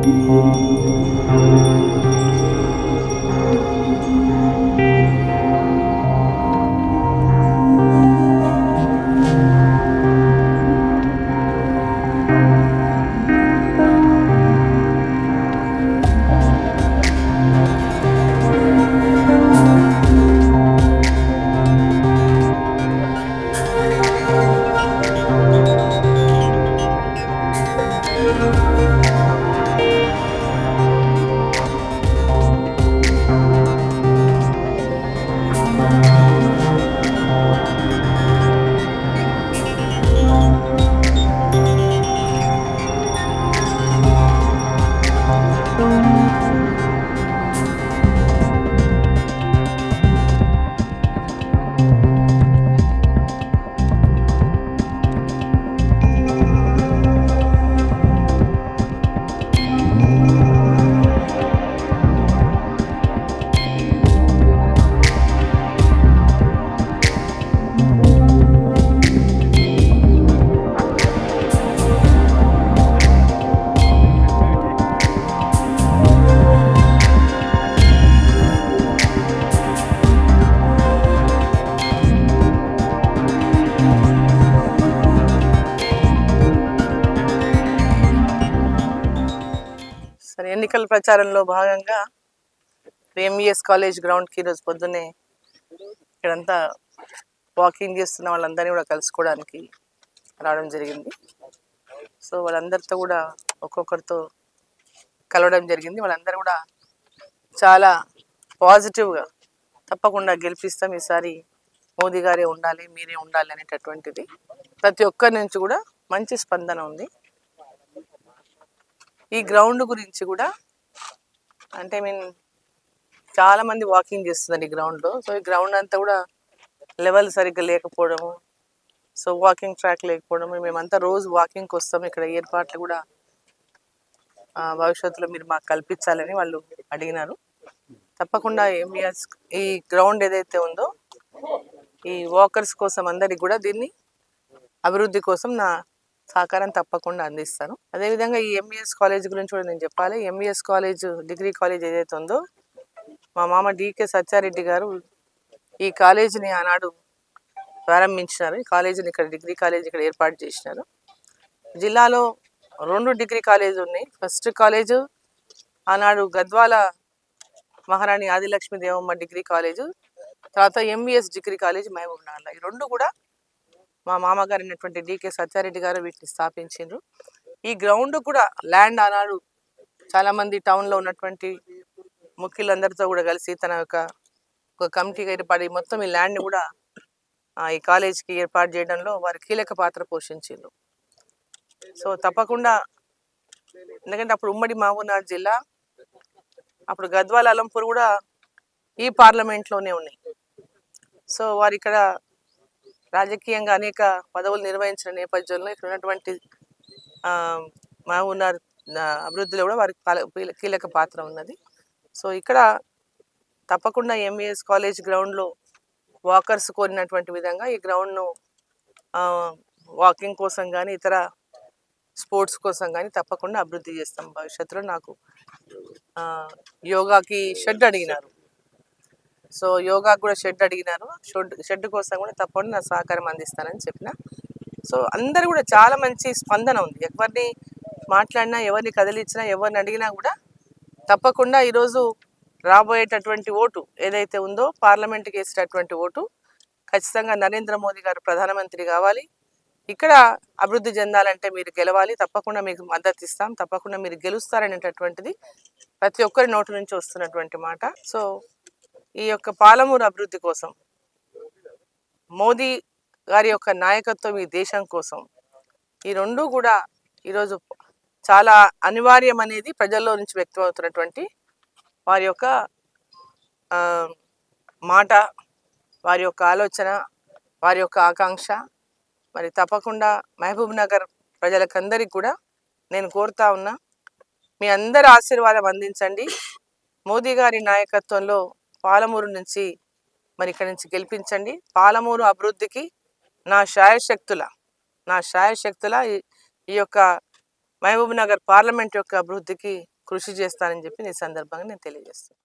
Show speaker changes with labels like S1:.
S1: సరే, ఎన్నికల ప్రచారంలో భాగంగా ఎంఈఎస్ కాలేజ్ గ్రౌండ్కి ఈరోజు పొద్దున్నే ఇక్కడంతా వాకింగ్ చేస్తున్న వాళ్ళందరినీ కూడా కలుసుకోవడానికి రావడం జరిగింది. సో వాళ్ళందరితో కూడా ఒక్కొక్కరితో కలవడం జరిగింది. వాళ్ళందరూ కూడా చాలా పాజిటివ్గా తప్పకుండా గెలిపిస్తాం, ఈసారి మోదీ గారే ఉండాలి, మీరే ఉండాలి అనేటటువంటిది ప్రతి ఒక్కరి నుంచి కూడా మంచి స్పందన ఉంది. ఈ గ్రౌండ్ గురించి కూడా అంటే చాలా మంది వాకింగ్ చేస్తున్నారు ఈ గ్రౌండ్లో. సో ఈ గ్రౌండ్ అంతా కూడా లెవెల్ సరిగ్గా లేకపోవడము, సో వాకింగ్ ట్రాక్ లేకపోవడము, మేమంతా రోజు వాకింగ్కి వస్తాము, ఇక్కడ ఏర్పాట్లు కూడా భవిష్యత్తులో మీరు మాకు కల్పించాలని వాళ్ళు అడిగినారు. తప్పకుండా ఎంఈఎస్ ఈ గ్రౌండ్ ఏదైతే ఉందో ఈ వాకర్స్ కోసం అందరికి కూడా దీన్ని అభివృద్ధి కోసం నా సహకారం తప్పకుండా అందిస్తాను. అదేవిధంగా ఈ ఎంఈఎస్ కాలేజ్ గురించి కూడా నేను చెప్పాలి. ఎంఈఎస్ కాలేజ్ డిగ్రీ కాలేజ్ ఏదైతే ఉందో మా మామ డికే సత్యారెడ్డి గారు ఈ కాలేజీని ఆనాడు ప్రారంభించినారు. ఈ కాలేజీని ఇక్కడ డిగ్రీ కాలేజ్ ఇక్కడ ఏర్పాటు చేసినారు. జిల్లాలో 2 డిగ్రీ కాలేజీ ఉన్నాయి. ఫస్ట్ కాలేజు ఆనాడు గద్వాల మహారాణి ఆదిలక్ష్మి దేవమ్మ డిగ్రీ కాలేజు, తర్వాత ఎంఈఎస్ డిగ్రీ కాలేజ్ మహబూబ్ నగర్లో. ఈ 2 కూడా మా మామగారు అయినటువంటి డికే సత్యారెడ్డి గారు వీటిని స్థాపించారు. ఈ గ్రౌండ్ కూడా ల్యాండ్ ఆనాడు చాలామంది టౌన్లో ఉన్నటువంటి ముఖ్యులందరితో కూడా కలిసి తన యొక్క ఒక కమిటీగా ఏర్పడి మొత్తం ఈ ల్యాండ్ కూడా ఈ కాలేజ్కి ఏర్పాటు చేయడంలో వారు కీలక పాత్ర పోషించారు. సో తప్పకుండా, ఎందుకంటే అప్పుడు ఉమ్మడి మహబూబ్నగర్ జిల్లా, అప్పుడు గద్వాల అలంపూర్ కూడా ఈ పార్లమెంట్లోనే ఉన్నాయి. సో వారు ఇక్కడ రాజకీయంగా అనేక పదవులు నిర్వహించిన నేపథ్యంలో ఇక్కడ ఉన్నటువంటి మహబూబ్నగర్ అభివృద్ధిలో కూడా వారికి కీలక పాత్ర ఉన్నది. సో ఇక్కడ తప్పకుండా ఎంఈఎస్ కాలేజ్ గ్రౌండ్లో వాకర్స్ కోరినటువంటి విధంగా ఈ గ్రౌండ్ను వాకింగ్ కోసం కానీ ఇతర స్పోర్ట్స్ కోసం కానీ తప్పకుండా అభివృద్ధి చేస్తాం భవిష్యత్తులో. నాకు యోగాకి షెడ్ అడిగినారు, సో యోగా కూడా షెడ్ అడిగినారు. షెడ్ కోసం కూడా తప్పకుండా నా సహకారం అందిస్తానని చెప్పిన. సో అందరు కూడా చాలా మంచి స్పందన ఉంది. ఎవరిని మాట్లాడినా, ఎవరిని కదిలించినా, ఎవరిని అడిగినా కూడా తప్పకుండా ఈరోజు రాబోయేటటువంటి ఓటు ఏదైతే ఉందో పార్లమెంట్కి వేసేటటువంటి ఓటు ఖచ్చితంగా నరేంద్ర మోదీ గారు ప్రధానమంత్రి కావాలి, ఇక్కడ అభివృద్ధి చెందాలంటే మీరు గెలవాలి, తప్పకుండా మీకు మద్దతు ఇస్తాం, తప్పకుండా మీరు గెలుస్తారనేటటువంటిది ప్రతి ఒక్కరి నోటి నుంచి వస్తున్నటువంటి మాట. సో ఈ యొక్క పాలమూరు అభివృద్ధి కోసం, మోదీ గారి యొక్క నాయకత్వం ఈ దేశం కోసం, ఈ 2 కూడా ఈరోజు చాలా అనివార్యం అనేది ప్రజల్లో నుంచి వ్యక్తమవుతున్నటువంటి వారి యొక్క మాట, వారి యొక్క ఆలోచన, వారి యొక్క ఆకాంక్ష. మరి తప్పకుండా మహబూబ్ నగర్ ప్రజలకందరికీ కూడా నేను కోరుతా ఉన్నా, మీ అందరి ఆశీర్వాదం అందించండి. మోదీ గారి నాయకత్వంలో పాలమూరు నుంచి మరి ఇక్కడి నుంచి గెలిపించండి. పాలమూరు అభివృద్ధికి నా శాయశక్తుల ఈ యొక్క మహబూబ్ నగర్ పార్లమెంట్ యొక్క అభివృద్ధికి కృషి చేస్తానని చెప్పి ఈ సందర్భంగా నేను తెలియజేస్తాను.